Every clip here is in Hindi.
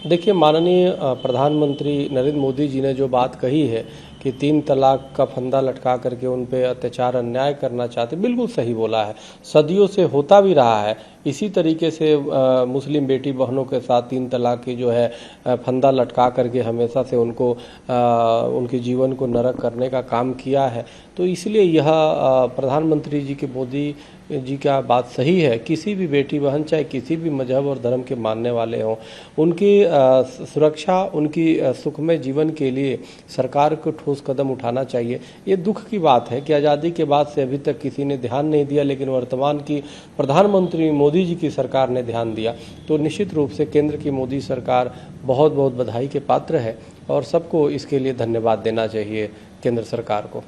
देखिए, माननीय प्रधानमंत्री नरेंद्र मोदी जी ने जो बात कही है कि 3 तलाक का फंदा लटका करके उन पे अत्याचार अन्याय करना चाहते, बिल्कुल सही बोला है। सदियों से होता भी रहा है। इसी तरीके से मुस्लिम बेटी बहनों के साथ 3 तलाक की जो है फंदा लटका करके हमेशा से उनको उनके जीवन को नरक करने का काम किया है। तो इसलिए यह प्रधानमंत्री जी के मोदी जी का बात सही है। किसी भी बेटी बहन चाहे किसी भी मजहब और धर्म के मानने वाले हों, उनकी सुरक्षा, उनकी सुखमय जीवन के लिए सरकार को ठोस कदम उठाना चाहिए। ये दुख की बात है कि आज़ादी के बाद से अभी तक किसी ने ध्यान नहीं दिया, लेकिन वर्तमान की प्रधानमंत्री मोदी जी की सरकार ने ध्यान दिया। तो निश्चित रूप से केंद्र की मोदी सरकार बहुत बहुत बधाई के पात्र है और सबको इसके लिए धन्यवाद देना चाहिए केंद्र सरकार को।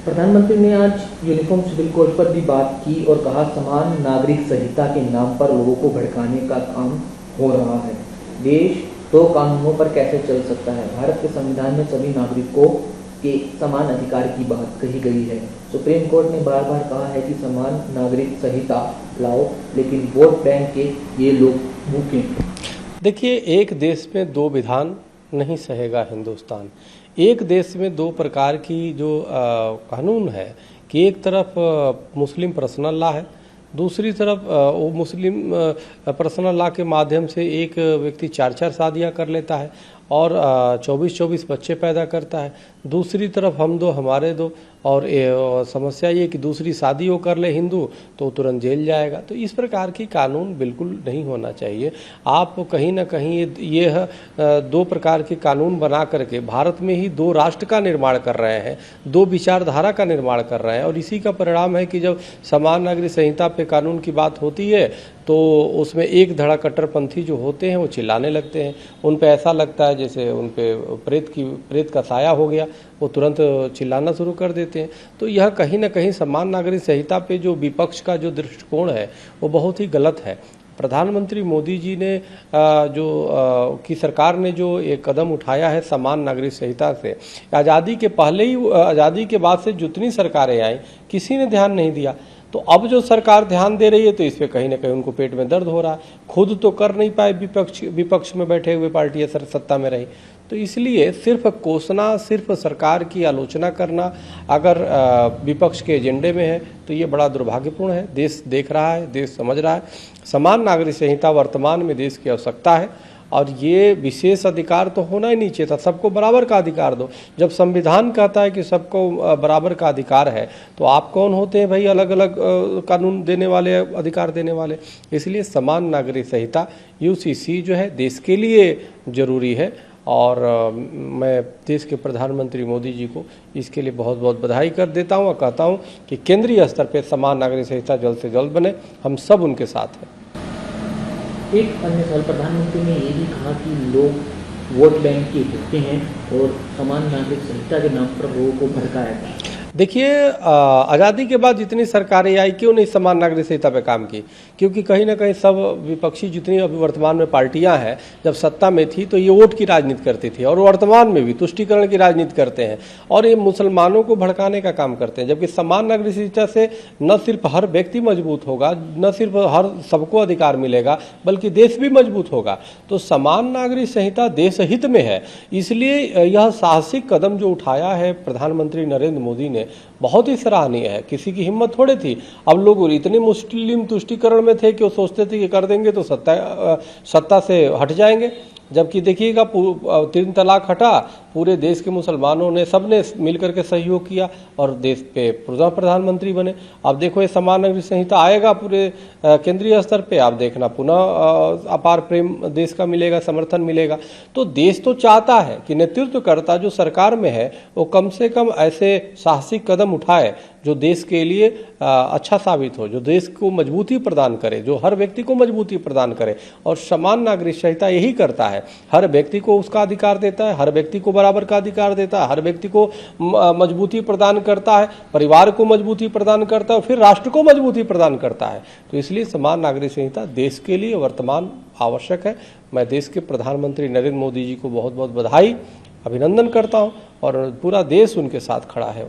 प्रधानमंत्री ने आज यूनिफॉर्म सिविल कोड पर भी बात की और कहा समान नागरिक संहिता के नाम पर लोगों को भड़काने का काम हो रहा है। देश 2 कानूनों पर कैसे चल सकता है? भारत के संविधान में सभी नागरिकों के समान अधिकार की बात कही गई है। सुप्रीम कोर्ट ने बार बार कहा है कि समान नागरिक संहिता लाओ, लेकिन वोट बैंक के ये लोग भूखे। देखिए, एक देश में 2 विधान नहीं सहेगा हिंदुस्तान। एक देश में 2 प्रकार की जो कानून है कि एक तरफ मुस्लिम पर्सनल लॉ है, दूसरी तरफ वो मुस्लिम पर्सनल लॉ के माध्यम से एक व्यक्ति 4-4 शादियां कर लेता है और 24-24 बच्चे पैदा करता है। दूसरी तरफ हम दो हमारे दो, और समस्या ये कि दूसरी शादी वो कर ले हिंदू तो तुरंत जेल जाएगा। तो इस प्रकार की कानून बिल्कुल नहीं होना चाहिए। आप कहीं ना कहीं ये 2 प्रकार के कानून बना करके भारत में ही 2 राष्ट्र का निर्माण कर रहे हैं, 2 विचारधारा का निर्माण कर रहे हैं। और इसी का परिणाम है कि जब समान नागरिक संहिता पे कानून की बात होती है तो उसमें एक धड़ा कट्टरपंथी जो होते हैं वो चिल्लाने लगते हैं। उन पे ऐसा लगता है जैसे उन पे प्रेत का साया हो गया, वो तुरंत चिल्लाना शुरू कर देते हैं। तो यह कहीं ना कहीं समान नागरिक संहिता पे जो विपक्ष का जो दृष्टिकोण है वो बहुत ही गलत है। प्रधानमंत्री मोदी जी ने की सरकार ने जो एक कदम उठाया है समान नागरिक संहिता से, आज़ादी के पहले ही, आज़ादी के बाद से जितनी सरकारें आई किसी ने ध्यान नहीं दिया। तो अब जो सरकार ध्यान दे रही है तो इस पे कहीं ना कहीं उनको पेट में दर्द हो रहा है। खुद तो कर नहीं पाए, विपक्ष में बैठे हुए पार्टियां सत्ता में रही। तो इसलिए सिर्फ कोसना, सिर्फ सरकार की आलोचना करना अगर विपक्ष के एजेंडे में है तो ये बड़ा दुर्भाग्यपूर्ण है। देश देख रहा है, देश समझ रहा है। समान नागरिक संहिता वर्तमान में देश की आवश्यकता है और ये विशेष अधिकार तो होना ही नहीं चाहिए था। सबको बराबर का अधिकार दो। जब संविधान कहता है कि सबको बराबर का अधिकार है तो आप कौन होते हैं भाई अलग अलग कानून देने वाले, अधिकार देने वाले? इसलिए समान नागरिक संहिता यूसीसी जो है देश के लिए जरूरी है और मैं देश के प्रधानमंत्री मोदी जी को इसके लिए बहुत बहुत बधाई कर देता हूँ और कहता हूँ कि केंद्रीय स्तर पर समान नागरिक संहिता जल्द से जल्द बने। हम सब उनके साथ हैं। एक अन्य सवाल, प्रधानमंत्री ने ये भी कहा कि लोग वोट बैंक के भुगते हैं और समान नागरिक संहिता के नाम पर लोगों को भड़काया था। देखिए, आज़ादी के बाद जितनी सरकारें आई क्यों नहीं समान नागरिक संहिता पे काम की? क्योंकि कहीं ना कहीं सब विपक्षी जितनी अभी वर्तमान में पार्टियां हैं जब सत्ता में थी तो ये वोट की राजनीति करती थी और वर्तमान में भी तुष्टीकरण की राजनीति करते हैं और ये मुसलमानों को भड़काने का काम करते हैं। जबकि समान नागरिक संहिता से न सिर्फ हर व्यक्ति मजबूत होगा, न सिर्फ हर सबको अधिकार मिलेगा, बल्कि देश भी मजबूत होगा। तो समान नागरिक संहिता देश हित में है। इसलिए यह साहसिक कदम जो उठाया है प्रधानमंत्री नरेंद्र मोदी ने बहुत ही सराहनीय है। किसी की हिम्मत थोड़े थी। अब लोग इतने मुस्लिम तुष्टीकरण में थे कि वो सोचते थे कि कर देंगे तो सत्ता से हट जाएंगे। जबकि देखिएगा 3 तलाक हटा, पूरे देश के मुसलमानों ने सबने मिलकर के सहयोग किया और देश पे प्रधानमंत्री बने। अब देखो ये समान नागरिक संहिता आएगा पूरे केंद्रीय स्तर पे, आप देखना पुनः अपार प्रेम देश का मिलेगा, समर्थन मिलेगा। तो देश तो चाहता है कि नेतृत्वकर्ता जो सरकार में है वो कम से कम ऐसे साहसिक कदम उठाए जो देश के लिए अच्छा साबित हो, जो देश को मजबूती प्रदान करे, जो हर व्यक्ति को मजबूती प्रदान करे। और समान नागरिक संहिता यही करता है, हर व्यक्ति को उसका अधिकार देता है, हर व्यक्ति को बराबर का अधिकार देता है, हर व्यक्ति को मजबूती प्रदान करता है, परिवार को मजबूती प्रदान करता है, फिर राष्ट्र को मजबूती प्रदान करता है। तो इसलिए समान नागरिक संहिता देश के लिए वर्तमान आवश्यक है। मैं देश के प्रधानमंत्री नरेंद्र मोदी जी को बहुत बहुत बधाई, अभिनंदन करता हूँ और पूरा देश उनके साथ खड़ा है।